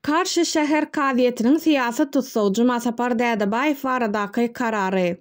Karşı şäher kaziýetiniň syýasy tutsaw Juma Sapar Dädebaýew baradaky karary.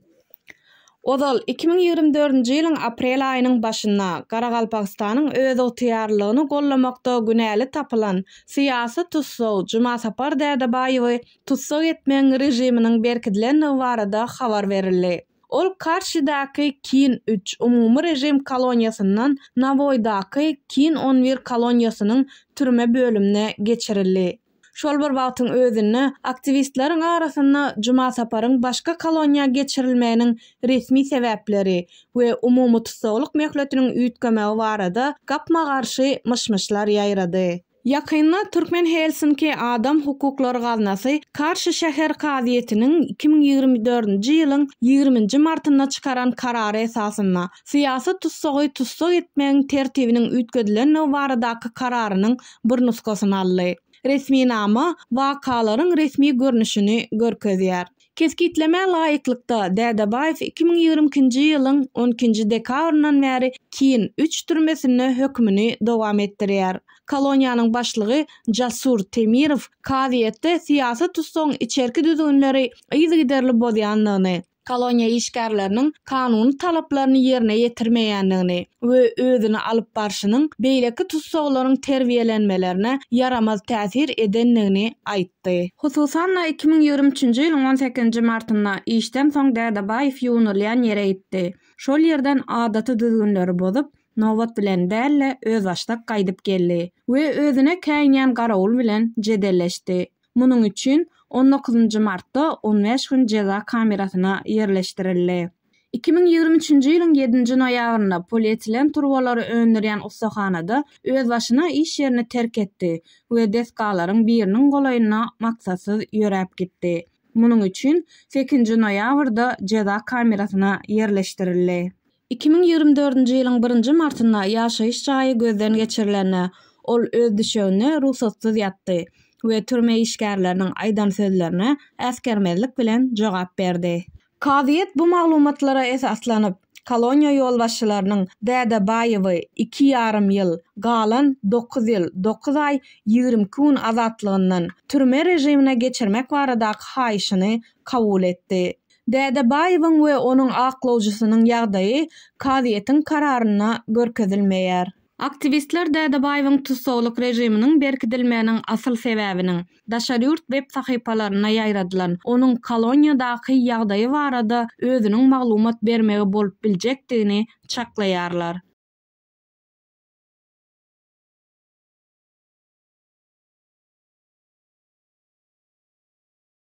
Ozal 2024-nji ýylyň aprel aýynyň başynda Garagalpakstanyň öz ygtyýarlygyny gollamakda günäli tapylan syýasy tutsaw Juma Sapar Dädebaýewy tutsaw etmeň rejiminiň berkidilen barada habar berildi. Ol karşydaky Kin 3 umumy rejim koloniýasyndan Navoýdaky Kin 11 koloniýasynyň türme bölümine geçirildi. Şol bir wagtyň özünde aktivistleriň arasynda Juma Saparyň başga koloniýa geçirilmeginiň resmi sebäpleri we umumy tutsawlyk möhletiniň üýtgemegi barada gapma garşy myşmyşlar ýaýrady. Yakynda Türkmen Helsinki Adam Hukuklary Gaznasy Karşı şäher kaziýetiniň 2024-nji ýylyň 20-nji martynda çykaran karary esasynda syýasy tutsaw etmeň tertibiniň üýtgedilen baradaky kararynyň bir nuskasyny aldy. Resmi nama wakalaryň resmi görnüşini görkezýär. Keskitleme laýyklykda Dädebaýew 2022-nji ýylyň 12-nji dekabryndan bäri Kin 3 türmesinde hökmüni dowam etdirýär. Koloniýanyň başlygy Jasur Temirow kaziýetde syýasy tutsawyň içerki düzgünleri ýygyderli bolýanlygyny, koloniýa işgärleriniň kanuny talaplaryny ýerine ýetirmeýändigini we özüni alyp barşynyň beýleki tutsawlaryň terbiýelenmelerine yaramaz täsir edenligini aýtdy. Hususan 2023-nji ýylyň 18-nji martynda işden soň Dädebaýew ýuwunulýan ýere gitdi. Şol ýerden adaty düzgünleri bozup nowbat bilen dälle öz başda gaýdyp geldi we özüne käýnýän garawul bilen jedelleşdi. Munyň üçin 19-njy martda 15 gün ceza kamerasyna ýerleşdirildi. 2023-nji ýylyň 7-nji noýabrynda polietilen turbalary öndürýän ustaxanada öz başyna iş ýerini terk etdi we deskalaryň biriniň golaýyna maksadsyz ýöräp gitdi. Munyň üçin 8-nji noýabrda ceza kamerasyna ýerleşdirildi. 2024-nji ýylyň 1-nji martynda ýaşaýyş jaýy gözden geçirilende ol öz düşegine ruhsatsyz ýatdy we türme işgärleriniň aýdan sözlerine äskermezlik bilen jogap berdi. Kaziýet bu maglumatlara esaslanyp koloniýa ýolbaşçylarynyň Dädebaýewy 2,5 ýyl, galan 9 ýyl, 9 aý 20 gün azatlygynyň türme rejimine geçirmek baradaky haýyşyny kabul etdi. Dädebaýewiň we onuň aklawjysynyň ýagdaýy kaziýetiň kararyna görkezilmeýär. Aktivistler Dädebaýewiň tutsawlyk rejiminiň berkidilmeginiň asyl sebäbiniň daşaryurt web sahypalaryna ýaýradylan onuň koloniýadaky ýagdaýy barada özüniň maglumat bermegi bolup biljekdigini çaklaýarlar.